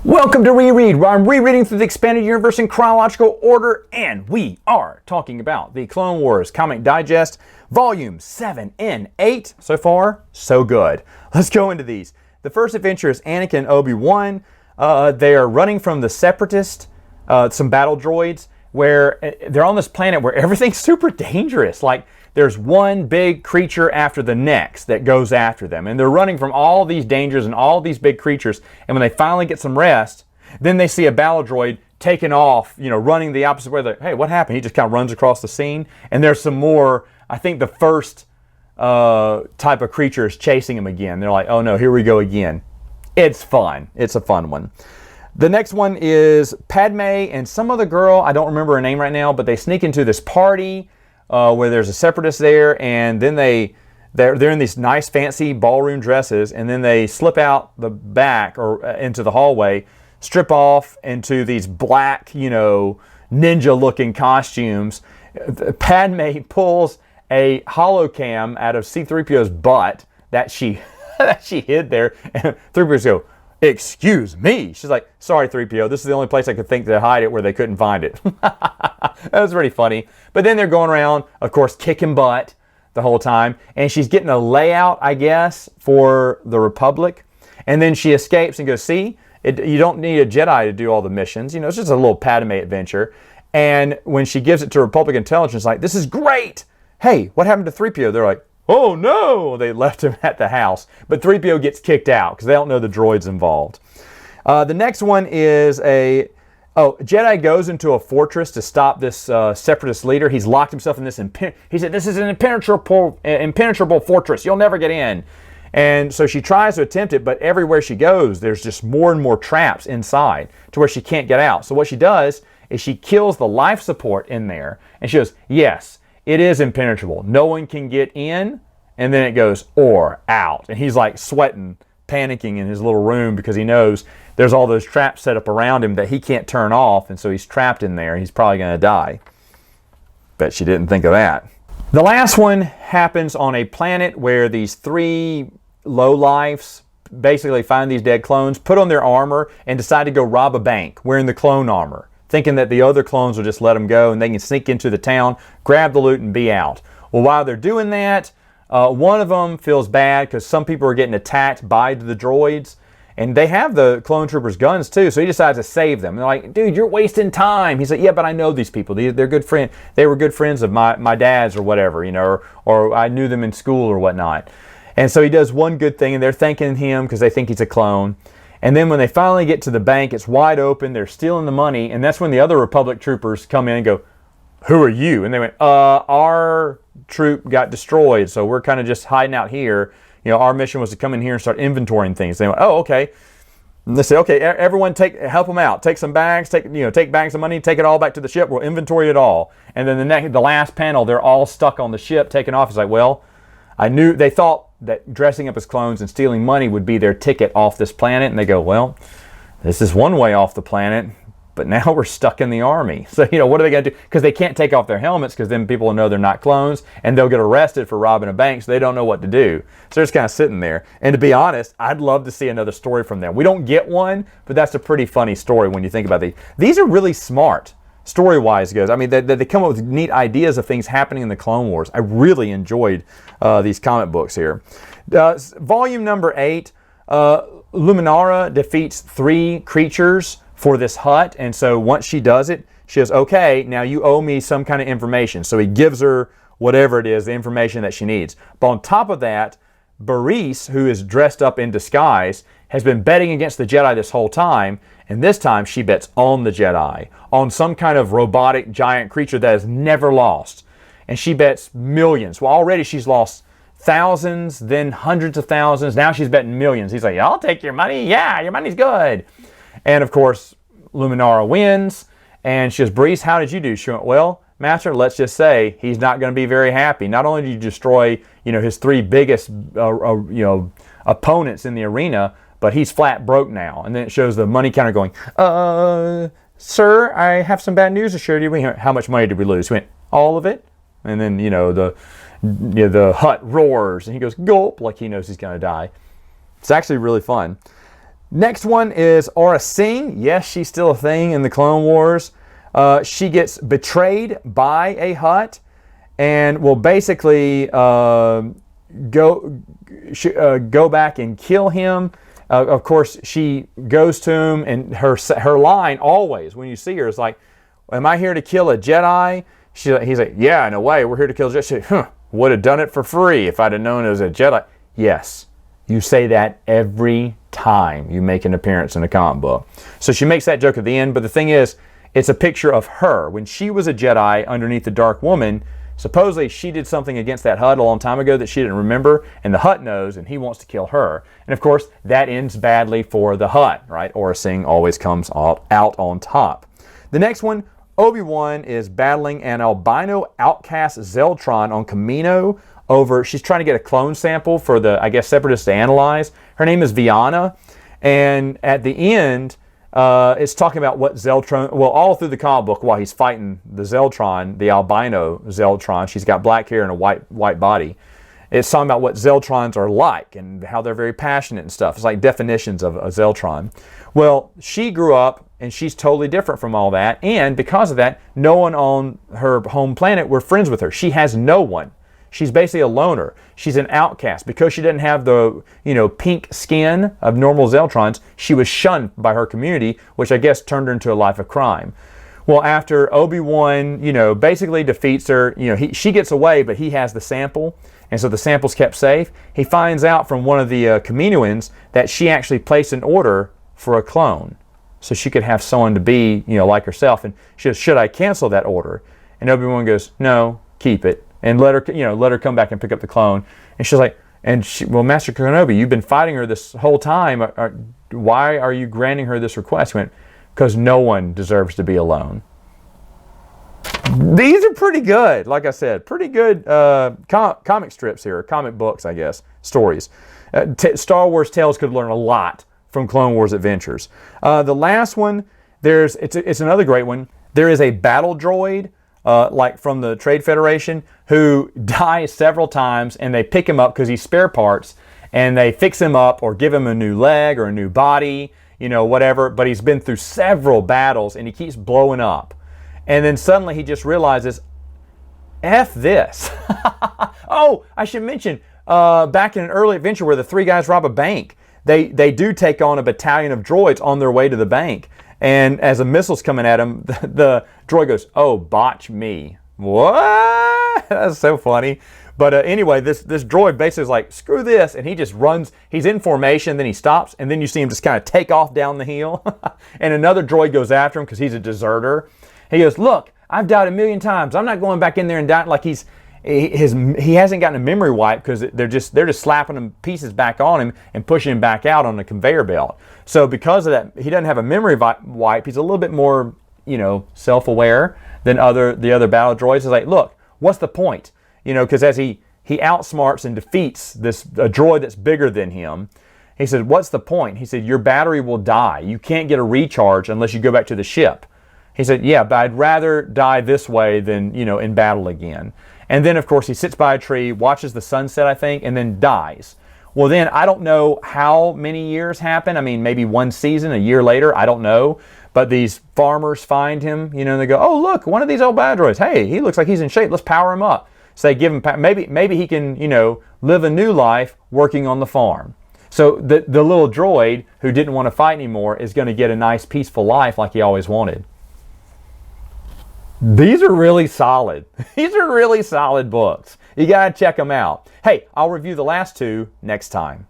Welcome to Reread, where I'm rereading through the expanded universe in chronological order, and we are talking about the Clone Wars Comic Digest, Volume 7 and 8. So far, so good. Let's go into these. The first adventure is Anakin and Obi-Wan. They are running from the Separatist, some battle droids, where they're on this planet where everything's super dangerous. Like, there's one big creature after the next that goes after them. And they're running from all these dangers and all these big creatures. And when they finally get some rest, then they see a battle droid taking off, running the opposite way. They're like, hey, what happened? He just kind of runs across the scene. And there's some more, I think the first type of creature is chasing him again. They're like, oh no, here we go again. It's fun. It's a fun one. The next one is Padme and some other girl. I don't remember her name right now, but they sneak into this party where there's a Separatist there, and then they're in these nice fancy ballroom dresses, and then they slip out the back or into the hallway, strip off into these black, ninja-looking costumes. Padme pulls a holocam out of C-3PO's butt that she hid there, and 3PO's go, excuse me. She's like, sorry, 3PO, this is the only place I could think to hide it where they couldn't find it. That was pretty funny. But then they're going around, of course, kicking butt the whole time. And she's getting a layout, I guess, for the Republic. And then she escapes and goes, see, you don't need a Jedi to do all the missions. It's just a little Padme adventure. And when she gives it to Republic intelligence, like, this is great. Hey, what happened to 3PO? They're like, oh no, they left him at the house. But 3PO gets kicked out because they don't know the droid's involved. The next one is Jedi goes into a fortress to stop this Separatist leader. He's locked himself in this, he said, this is an impenetrable fortress. You'll never get in. And so she tries to attempt it, but everywhere she goes, there's just more and more traps inside to where she can't get out. So what she does is she kills the life support in there. And she goes, yes, it is impenetrable. No one can get in. And then it goes, or out. And he's like sweating, panicking in his little room because he knows there's all those traps set up around him that he can't turn off. And so he's trapped in there. He's probably going to die. Bet she didn't think of that. The last one happens on a planet where these three lowlifes basically find these dead clones, put on their armor, and decide to go rob a bank wearing the clone armor, thinking that the other clones will just let them go and they can sneak into the town, grab the loot, and be out. Well, while they're doing that, one of them feels bad because some people are getting attacked by the droids, and they have the clone troopers' guns too, so he decides to save them. And they're like, dude, you're wasting time. He's like, yeah, but I know these people. They're good friends. They were good friends of my dad's or whatever, or I knew them in school or whatnot. And so he does one good thing, and they're thanking him because they think he's a clone. And then when they finally get to the bank, it's wide open. They're stealing the money, and that's when the other Republic troopers come in and go, who are you? And they went, our troop got destroyed, so we're kind of just hiding out here. Our mission was to come in here and start inventorying things. They went, oh, okay. And they say, okay, everyone help them out. Take some bags, take bags of money, take it all back to the ship. We'll inventory it all. And then the last panel, they're all stuck on the ship, taking off. It's like, well, they thought that dressing up as clones and stealing money would be their ticket off this planet. And they go, well, this is one way off the planet, but now we're stuck in the army. So, what are they going to do? Because they can't take off their helmets because then people will know they're not clones and they'll get arrested for robbing a bank, so they don't know what to do. So they're just kind of sitting there. And to be honest, I'd love to see another story from them. We don't get one, but that's a pretty funny story when you think about these. These are really smart, story-wise goes. I mean, they come up with neat ideas of things happening in the Clone Wars. I really enjoyed these comic books here. Volume number 8, Luminara defeats 3 creatures for this hut, and so once she does it, she goes, okay, now you owe me some kind of information. So he gives her whatever it is, the information that she needs. But on top of that, Bareese, who is dressed up in disguise, has been betting against the Jedi this whole time, and this time she bets on the Jedi, on some kind of robotic giant creature that has never lost. And she bets millions. Well, already she's lost thousands, then hundreds of thousands. Now she's betting millions. He's like, I'll take your money. Yeah, your money's good. And of course, Luminara wins, and she goes, Bareese, how did you do? She went, well, Master, let's just say he's not going to be very happy. Not only did you destroy, his 3 biggest, opponents in the arena, but he's flat broke now. And then it shows the money counter going, sir, I have some bad news to share with you. How much money did we lose? He went, all of it. And then, the hut roars, and he goes, gulp, like he knows he's going to die. It's actually really fun. Next one is Aurra Sing. Yes, she's still a thing in the Clone Wars. She gets betrayed by a Hutt and will basically go back and kill him. Of course, she goes to him, and her line always, when you see her, is like, "Am I here to kill a Jedi?" He's like, "Yeah, in a way, we're here to kill a Jedi." She's like, "Would have done it for free if I'd have known it was a Jedi." Yes, you say that every time you make an appearance in a comic book. So she makes that joke at the end, but the thing is, it's a picture of her when she was a Jedi underneath the Dark Woman. Supposedly she did something against that Hutt a long time ago that she didn't remember, and the Hutt knows, and he wants to kill her. And of course, that ends badly for the Hutt, right? Aurra Sing always comes out on top. The next one, Obi-Wan is battling an albino outcast Zeltron on Kamino she's trying to get a clone sample for the, I guess, Separatists to analyze. Her name is Viana, and at the end, it's talking about what Zeltron, well, all through the comic book while he's fighting the Zeltron, the albino Zeltron, she's got black hair and a white body. It's talking about what Zeltrons are like and how they're very passionate and stuff. It's like definitions of a Zeltron. Well, she grew up and she's totally different from all that, and because of that, no one on her home planet were friends with her. She has no one. She's basically a loner. She's an outcast. Because she didn't have the, pink skin of normal Zeltrons, she was shunned by her community, which I guess turned her into a life of crime. Well, after Obi-Wan, basically defeats her, she gets away, but he has the sample, and so the sample's kept safe. He finds out from one of the Kaminoans that she actually placed an order for a clone, so she could have someone to be, like herself. And she goes, "Should I cancel that order?" And Obi-Wan goes, "No, keep it. And let her come back and pick up the clone." And she's like, "Well, Master Kenobi, you've been fighting her this whole time. Why are you granting her this request?" He went, "Because no one deserves to be alone." These are pretty good. Like I said, pretty good comic strips here, comic books, I guess, stories. Star Wars Tales could learn a lot from Clone Wars Adventures. The last one, it's another great one. There is a battle droid, like from the Trade Federation, who dies several times, and they pick him up because he's spare parts, and they fix him up or give him a new leg or a new body, whatever, but he's been through several battles and he keeps blowing up. And then suddenly he just realizes, F this. Oh, I should mention, back in an early adventure where the three guys rob a bank, they do take on a battalion of droids on their way to the bank. And as a missile's coming at him, the droid goes, "Oh, botch me." What? That's so funny. But anyway, this droid basically is like, "Screw this," and he just runs. He's in formation, then he stops, and then you see him just kind of take off down the hill. And another droid goes after him because he's a deserter. He goes, "Look, I've died 1,000,000 times. I'm not going back in there and dying." Like he hasn't gotten a memory wipe because they're just slapping him pieces back on him and pushing him back out on the conveyor belt. So because of that, he doesn't have a memory wipe. He's a little bit more, self-aware than the other battle droids. He's like, "Look, what's the point?" Because as he outsmarts and defeats a droid that's bigger than him, he said, "What's the point?" He said, "Your battery will die. You can't get a recharge unless you go back to the ship." He said, "Yeah, but I'd rather die this way than, in battle again." And then, of course, he sits by a tree, watches the sunset, I think, and then dies. Well, then, I don't know how many years happen. I mean, maybe one season, a year later, I don't know. But these farmers find him, and they go, "Oh, look, one of these old bad droids. Hey, he looks like he's in shape. Let's power him up." So they give him, maybe he can, live a new life working on the farm. So the little droid who didn't want to fight anymore is going to get a nice, peaceful life like he always wanted. These are really solid. These are really solid books. You got to check them out. Hey, I'll review the last two next time.